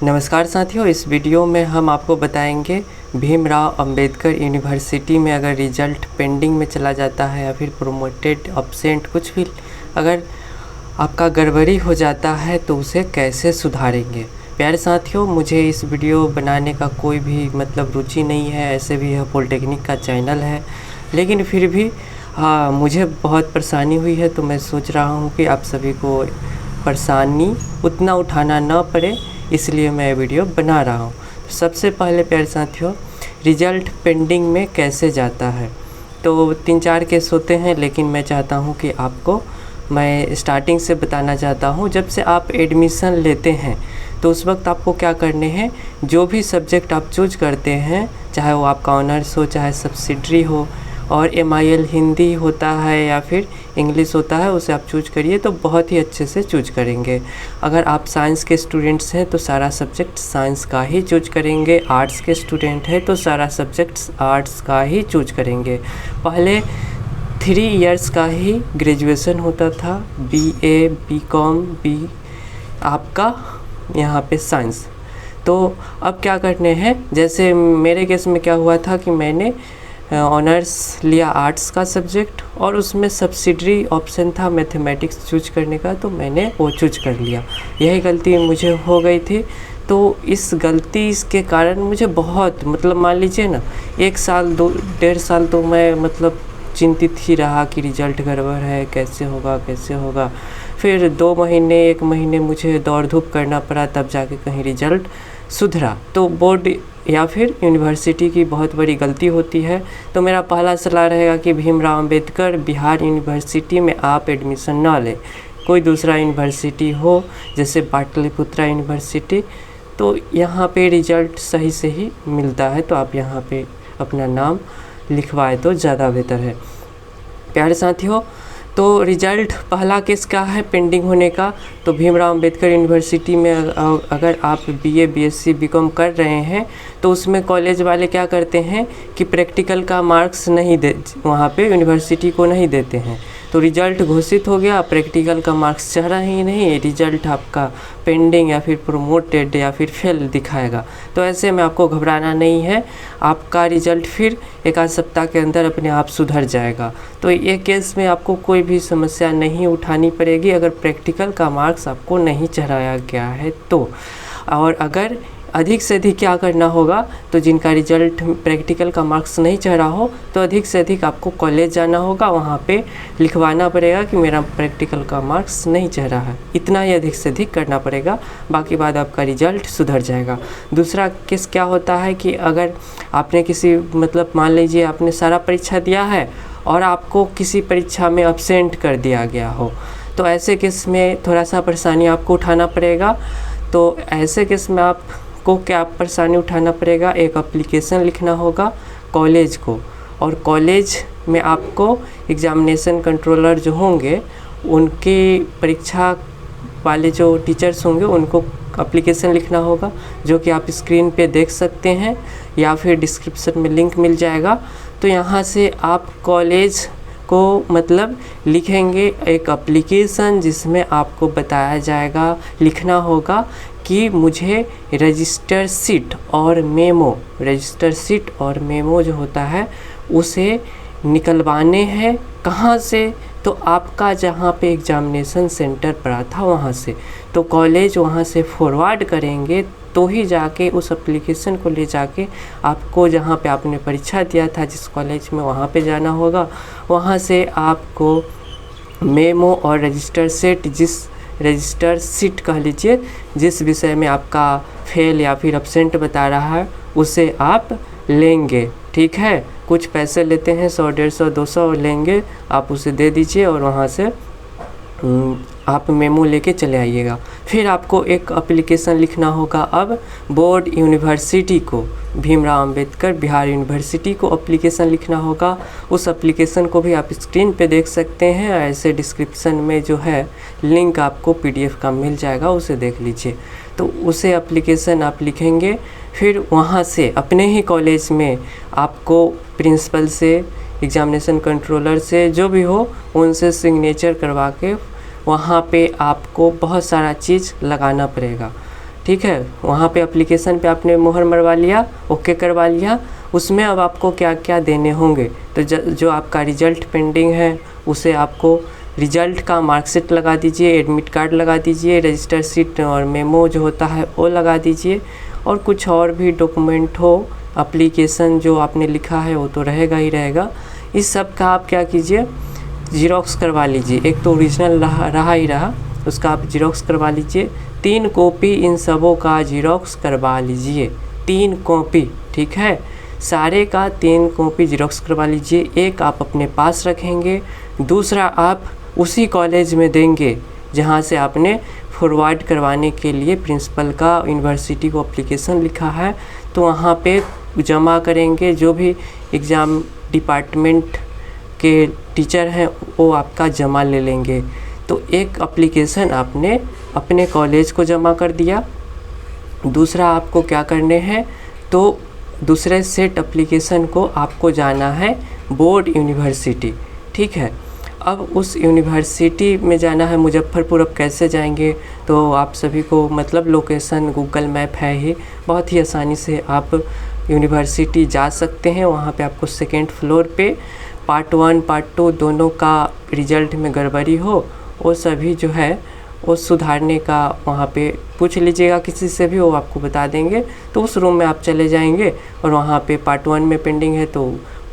नमस्कार साथियों, इस वीडियो में हम आपको बताएंगे भीमराव अंबेडकर यूनिवर्सिटी में अगर रिज़ल्ट पेंडिंग में चला जाता है या फिर प्रोमोटेड एब्सेंट कुछ भी अगर आपका गड़बड़ी हो जाता है तो उसे कैसे सुधारेंगे। प्यारे साथियों, मुझे इस वीडियो बनाने का कोई भी रुचि नहीं है। ऐसे भी यह पॉलिटेक्निक का चैनल है, लेकिन फिर भी मुझे बहुत परेशानी हुई है, तो मैं सोच रहा हूँ कि आप सभी को परेशानी उतना उठाना ना पड़े, इसलिए मैं वीडियो बना रहा हूँ। सबसे पहले प्यारे साथियों, रिज़ल्ट पेंडिंग में कैसे जाता है, तो 3-4 केस होते हैं, लेकिन मैं चाहता हूँ कि आपको मैं स्टार्टिंग से बताना चाहता हूँ। जब से आप एडमिशन लेते हैं तो उस वक्त आपको क्या करने हैं, जो भी सब्जेक्ट आप चूज करते हैं, चाहे वो आपका ऑनर्स हो, चाहे सब्सिडरी हो, और MIL हिंदी होता है या फिर इंग्लिश होता है, उसे आप चूज करिए तो बहुत ही अच्छे से चूज करेंगे। अगर आप साइंस के स्टूडेंट्स हैं तो सारा सब्जेक्ट साइंस का ही चूज करेंगे, आर्ट्स के स्टूडेंट हैं तो सारा सब्जेक्ट्स आर्ट्स का ही चूज करेंगे। पहले 3 इयर्स का ही ग्रेजुएशन होता था, BA BCom B आपका यहाँ पे साइंस। तो अब क्या करने हैं, जैसे मेरे केस में क्या हुआ था कि मैंने ऑनर्स लिया आर्ट्स का सब्जेक्ट और उसमें सब्सिडरी ऑप्शन था मैथमेटिक्स चूज करने का, तो मैंने वो चूज कर लिया। यही गलती मुझे हो गई थी। तो इस गलती के कारण मुझे बहुत मान लीजिए ना, 1 साल 1.5 साल तो मैं चिंतित ही रहा कि रिज़ल्ट गड़बड़ है, कैसे होगा। फिर 2 महीने 1 महीने मुझे दौड़ धूप करना पड़ा, तब जाके कहीं रिज़ल्ट सुधरा। तो बोर्ड या फिर यूनिवर्सिटी की बहुत बड़ी गलती होती है। तो मेरा पहला सलाह रहेगा कि भीमराव अंबेडकर बिहार यूनिवर्सिटी में आप एडमिशन ना लें। कोई दूसरा यूनिवर्सिटी हो, जैसे पाटलिपुत्रा यूनिवर्सिटी, तो यहाँ पे रिज़ल्ट सही से ही मिलता है, तो आप यहाँ पे अपना नाम लिखवाए तो ज़्यादा बेहतर है। प्यारे साथियों, तो रिज़ल्ट पहला केस क्या है पेंडिंग होने का, तो भीमराव अंबेडकर यूनिवर्सिटी में अगर आप BA BSc BCom कर रहे हैं तो उसमें कॉलेज वाले क्या करते हैं कि प्रैक्टिकल का मार्क्स नहीं दे, वहाँ पे यूनिवर्सिटी को नहीं देते हैं। तो रिज़ल्ट घोषित हो गया, प्रैक्टिकल का मार्क्स चढ़ा ही नहीं, रिज़ल्ट आपका पेंडिंग या फिर प्रोमोटेड या फिर फेल दिखाएगा। तो ऐसे में आपको घबराना नहीं है, आपका रिज़ल्ट फिर 1 आध सप्ताह के अंदर अपने आप सुधर जाएगा। तो ये केस में आपको कोई भी समस्या नहीं उठानी पड़ेगी अगर प्रैक्टिकल का मार्क्स आपको नहीं चढ़ाया गया है तो। और अगर अधिक से अधिक क्या करना होगा, तो जिनका रिज़ल्ट प्रैक्टिकल का मार्क्स नहीं चढ़ा हो तो अधिक से अधिक आपको कॉलेज जाना होगा, वहाँ पे लिखवाना पड़ेगा कि मेरा प्रैक्टिकल का मार्क्स नहीं चढ़ा है। इतना ही अधिक से अधिक करना पड़ेगा, बाकी बाद आपका रिज़ल्ट सुधर जाएगा। दूसरा केस क्या होता है कि अगर आपने किसी मान लीजिए आपने सारा परीक्षा दिया है और आपको किसी परीक्षा में एब्सेंट कर दिया गया हो, तो ऐसे केस में थोड़ा सा परेशानी आपको उठाना पड़ेगा। तो ऐसे केस में आपको क्या परेशानी उठाना पड़ेगा, एक एप्लीकेशन लिखना होगा कॉलेज को, और कॉलेज में आपको एग्जामिनेशन कंट्रोलर जो होंगे, उनके परीक्षा वाले जो टीचर्स होंगे उनको एप्लीकेशन लिखना होगा, जो कि आप स्क्रीन पे देख सकते हैं या फिर डिस्क्रिप्शन में लिंक मिल जाएगा। तो यहाँ से आप कॉलेज को लिखेंगे एक एप्लीकेशन, जिसमें आपको बताया जाएगा, लिखना होगा कि मुझे रजिस्टर सीट और मेमो जो होता है उसे निकलवाने हैं। कहाँ से, तो आपका जहाँ पे एग्जामिनेशन सेंटर पड़ा था वहाँ से। तो कॉलेज वहाँ से फॉरवर्ड करेंगे, तो ही जाके उस एप्लीकेशन को ले जाके आपको जहाँ पे आपने परीक्षा दिया था, जिस कॉलेज में, वहाँ पे जाना होगा। वहाँ से आपको मेमो और रजिस्टर सीट कह लीजिए, जिस विषय में आपका फेल या फिर एब्सेंट बता रहा है, उसे आप लेंगे। ठीक है, कुछ पैसे लेते हैं, 100 150 200 लेंगे, आप उसे दे दीजिए और वहाँ से आप मेमो लेके चले आइएगा। फिर आपको एक एप्लीकेशन लिखना होगा अब बोर्ड यूनिवर्सिटी को, भीमराव अंबेडकर बिहार यूनिवर्सिटी को एप्लीकेशन लिखना होगा। उस एप्लीकेशन को भी आप स्क्रीन पे देख सकते हैं, ऐसे डिस्क्रिप्शन में जो है लिंक आपको PDF का मिल जाएगा, उसे देख लीजिए। तो उसे एप्लीकेशन आप लिखेंगे, फिर वहाँ से अपने ही कॉलेज में आपको प्रिंसिपल से, एग्जामिनेशन कंट्रोलर से, जो भी हो उनसे सिग्नेचर करवा के वहाँ पे आपको बहुत सारा चीज़ लगाना पड़ेगा। ठीक है। वहाँ पे एप्लीकेशन पे आपने मुहर मरवा लिया, ओके करवा लिया। उसमें अब आपको क्या क्या देने होंगे, तो जो आपका रिज़ल्ट पेंडिंग है उसे आपको रिज़ल्ट का मार्कशीट लगा दीजिए, एडमिट कार्ड लगा दीजिए, रजिस्टर शीट और मेमो जो होता है वो लगा दीजिए, और कुछ और भी डॉक्यूमेंट हो, एप्लीकेशन जो आपने लिखा है वो तो रहेगा ही रहेगा। इस सब का आप क्या कीजिए, ज़ेरॉक्स करवा लीजिए। एक तो ओरिजिनल रहा ही रहा, उसका आप ज़ेरॉक्स करवा लीजिए। 3 कॉपी इन सबों का ज़ेरॉक्स करवा लीजिए, 3 कॉपी, ठीक है। सारे का 3 कॉपी ज़ेरॉक्स करवा लीजिए। एक आप अपने पास रखेंगे, दूसरा आप उसी कॉलेज में देंगे जहाँ से आपने फॉरवर्ड करवाने के लिए प्रिंसिपल का यूनिवर्सिटी को एप्लीकेशन लिखा है, तो वहाँ पे जमा करेंगे। जो भी एग्ज़ाम डिपार्टमेंट के टीचर हैं वो आपका जमा ले लेंगे। तो एक एप्लीकेशन आपने अपने कॉलेज को जमा कर दिया। दूसरा आपको क्या करने हैं, तो दूसरे सेट एप्लीकेशन को आपको जाना है बोर्ड यूनिवर्सिटी, ठीक है। अब उस यूनिवर्सिटी में जाना है मुजफ्फरपुर। अब कैसे जाएंगे, तो आप सभी को मतलब लोकेशन गूगल मैप है ही, बहुत ही आसानी से आप यूनिवर्सिटी जा सकते हैं। वहाँ पे आपको 2nd फ्लोर पे पार्ट 1 पार्ट 2 दोनों का रिज़ल्ट में गड़बड़ी हो, वो सभी जो है वो सुधारने का वहाँ पे पूछ लीजिएगा किसी से भी, वो आपको बता देंगे। तो उस रूम में आप चले जाएंगे और वहाँ पे पार्ट 1 में पेंडिंग है तो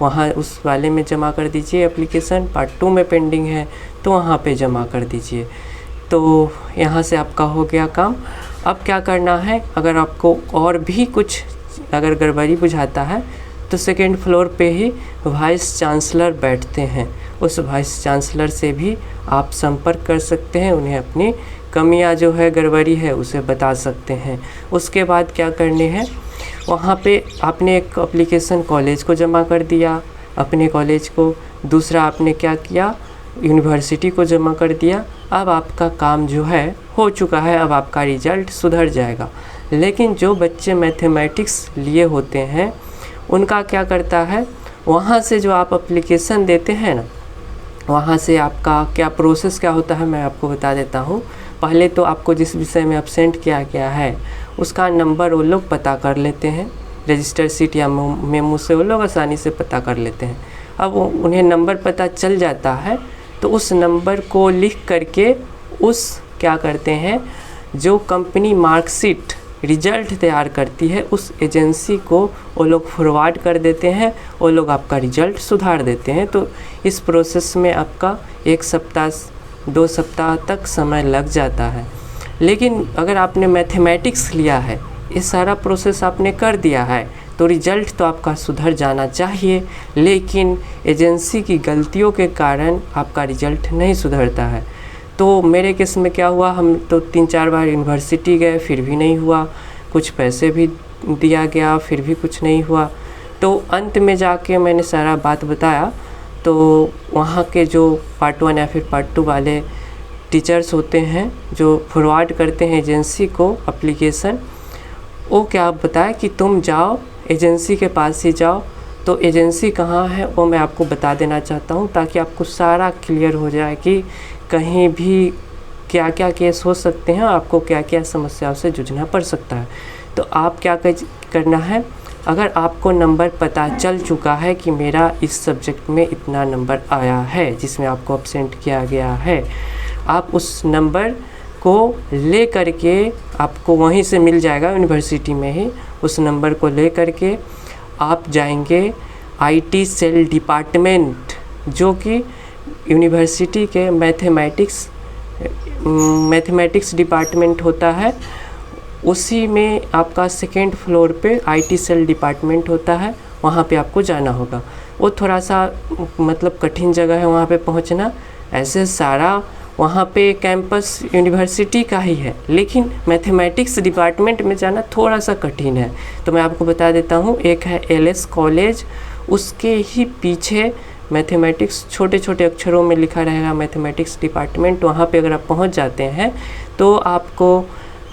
वहाँ उस वाले में जमा कर दीजिए एप्लीकेशन। पार्ट 2 में पेंडिंग है तो वहाँ पे जमा कर दीजिए। तो यहाँ से आपका हो गया काम। अब क्या करना है, अगर आपको और भी कुछ अगर गड़बड़ी बुझाता है तो 2nd फ्लोर पे ही वाइस चांसलर बैठते हैं, उस वाइस चांसलर से भी आप संपर्क कर सकते हैं। उन्हें अपनी कमियां जो है गड़बड़ी है उसे बता सकते हैं। उसके बाद क्या करने हैं, वहाँ पे आपने एक एप्लीकेशन कॉलेज को जमा कर दिया, अपने कॉलेज को। दूसरा आपने क्या किया, यूनिवर्सिटी को जमा कर दिया। अब आपका काम जो है हो चुका है, अब आपका रिज़ल्ट सुधर जाएगा। लेकिन जो बच्चे मैथमेटिक्स लिए होते हैं उनका क्या करता है, वहाँ से जो आप एप्लीकेशन देते हैं ना, वहाँ से आपका क्या प्रोसेस क्या होता है मैं आपको बता देता हूँ। पहले तो आपको जिस विषय में एब्सेंट किया गया है उसका नंबर वो लोग पता कर लेते हैं, रजिस्टर शीट या मेमो से वो लोग आसानी से पता कर लेते हैं। अब उन्हें नंबर पता चल जाता है तो उस नंबर को लिख करके उस क्या करते हैं, जो कंपनी मार्कशीट रिज़ल्ट तैयार करती है उस एजेंसी को वो लोग फॉरवर्ड कर देते हैं, वो लोग आपका रिज़ल्ट सुधार देते हैं। तो इस प्रोसेस में आपका 1 सप्ताह 2 सप्ताह तक समय लग जाता है। लेकिन अगर आपने मैथमेटिक्स लिया है, ये सारा प्रोसेस आपने कर दिया है, तो रिज़ल्ट तो आपका सुधर जाना चाहिए। लेकिन एजेंसी की गलतियों के कारण आपका रिज़ल्ट नहीं सुधरता है। तो मेरे केस में क्या हुआ, हम तो 3-4 बार यूनिवर्सिटी गए फिर भी नहीं हुआ, कुछ पैसे भी दिया गया फिर भी कुछ नहीं हुआ। तो अंत में जाके मैंने सारा बात बताया, तो वहाँ के जो पार्ट 1 या फिर पार्ट 2 वाले टीचर्स होते हैं जो फॉरवर्ड करते हैं एजेंसी को एप्लीकेशन, वो क्या बताए कि तुम जाओ एजेंसी के पास ही जाओ। तो एजेंसी कहाँ है वो मैं आपको बता देना चाहता हूँ, ताकि आपको सारा क्लियर हो जाए कि कहीं भी क्या क्या केस हो सकते हैं, आपको क्या क्या समस्याओं से जूझना पड़ सकता है। तो आप क्या करना है, अगर आपको नंबर पता चल चुका है कि मेरा इस सब्जेक्ट में इतना नंबर आया है जिसमें आपको एब्सेंट किया गया है, आप उस नंबर को ले करके, आपको वहीं से मिल जाएगा यूनिवर्सिटी में ही, उस नंबर को ले करके आप जाएंगे IT सेल डिपार्टमेंट, जो कि यूनिवर्सिटी के मैथमेटिक्स डिपार्टमेंट होता है, उसी में आपका 2nd फ्लोर पे IT सेल डिपार्टमेंट होता है, वहाँ पे आपको जाना होगा। वो थोड़ा सा मतलब कठिन जगह है वहाँ पे पहुँचना। ऐसे सारा वहाँ पे कैंपस यूनिवर्सिटी का ही है, लेकिन मैथमेटिक्स डिपार्टमेंट में जाना थोड़ा सा कठिन है। तो मैं आपको बता देता हूँ, एक है LS कॉलेज, उसके ही पीछे मैथमेटिक्स छोटे छोटे अक्षरों में लिखा रहेगा मैथमेटिक्स डिपार्टमेंट। वहाँ पे अगर आप पहुँच जाते हैं तो आपको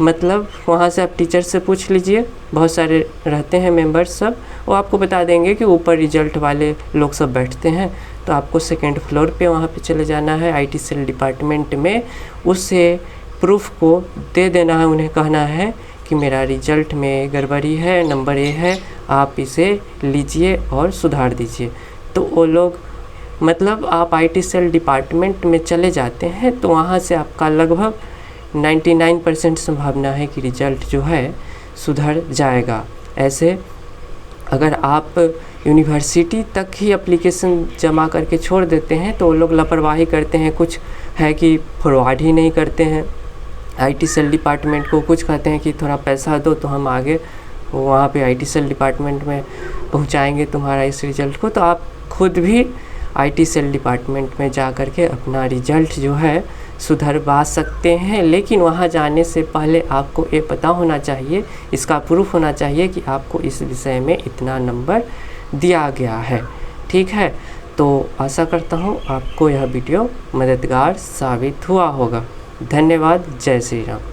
मतलब वहाँ से आप टीचर से पूछ लीजिए, बहुत सारे रहते हैं मेंबर्स सब, वो आपको बता देंगे कि ऊपर रिजल्ट वाले लोग सब बैठते हैं। तो आपको 2nd फ्लोर पे वहाँ पे चले जाना है IT सेल डिपार्टमेंट में, उससे प्रूफ को दे देना है। उन्हें कहना है कि कि मेरा रिजल्ट में गड़बड़ी है, नंबर ये है, आप इसे लीजिए और सुधार दीजिए। तो वो लोग मतलब आप IT सेल डिपार्टमेंट में चले जाते हैं तो वहाँ से आपका लगभग 99% संभावना है कि रिजल्ट जो है सुधर जाएगा। ऐसे अगर आप यूनिवर्सिटी तक ही एप्लीकेशन जमा करके छोड़ देते हैं तो वो लोग लापरवाही करते हैं, कुछ है कि फॉरवर्ड ही नहीं करते हैं IT सेल डिपार्टमेंट को, कुछ कहते हैं कि थोड़ा पैसा दो तो हम आगे वहाँ पे IT सेल डिपार्टमेंट में पहुँचाएंगे तुम्हारा इस रिज़ल्ट को। तो आप खुद भी IT सेल डिपार्टमेंट में जा कर के अपना रिज़ल्ट जो है सुधरवा सकते हैं। लेकिन वहाँ जाने से पहले आपको ये पता होना चाहिए, इसका प्रूफ होना चाहिए कि आपको इस विषय में इतना नंबर दिया गया है। ठीक है, तो आशा करता हूँ आपको यह वीडियो मददगार साबित हुआ होगा। धन्यवाद। जय श्री राम।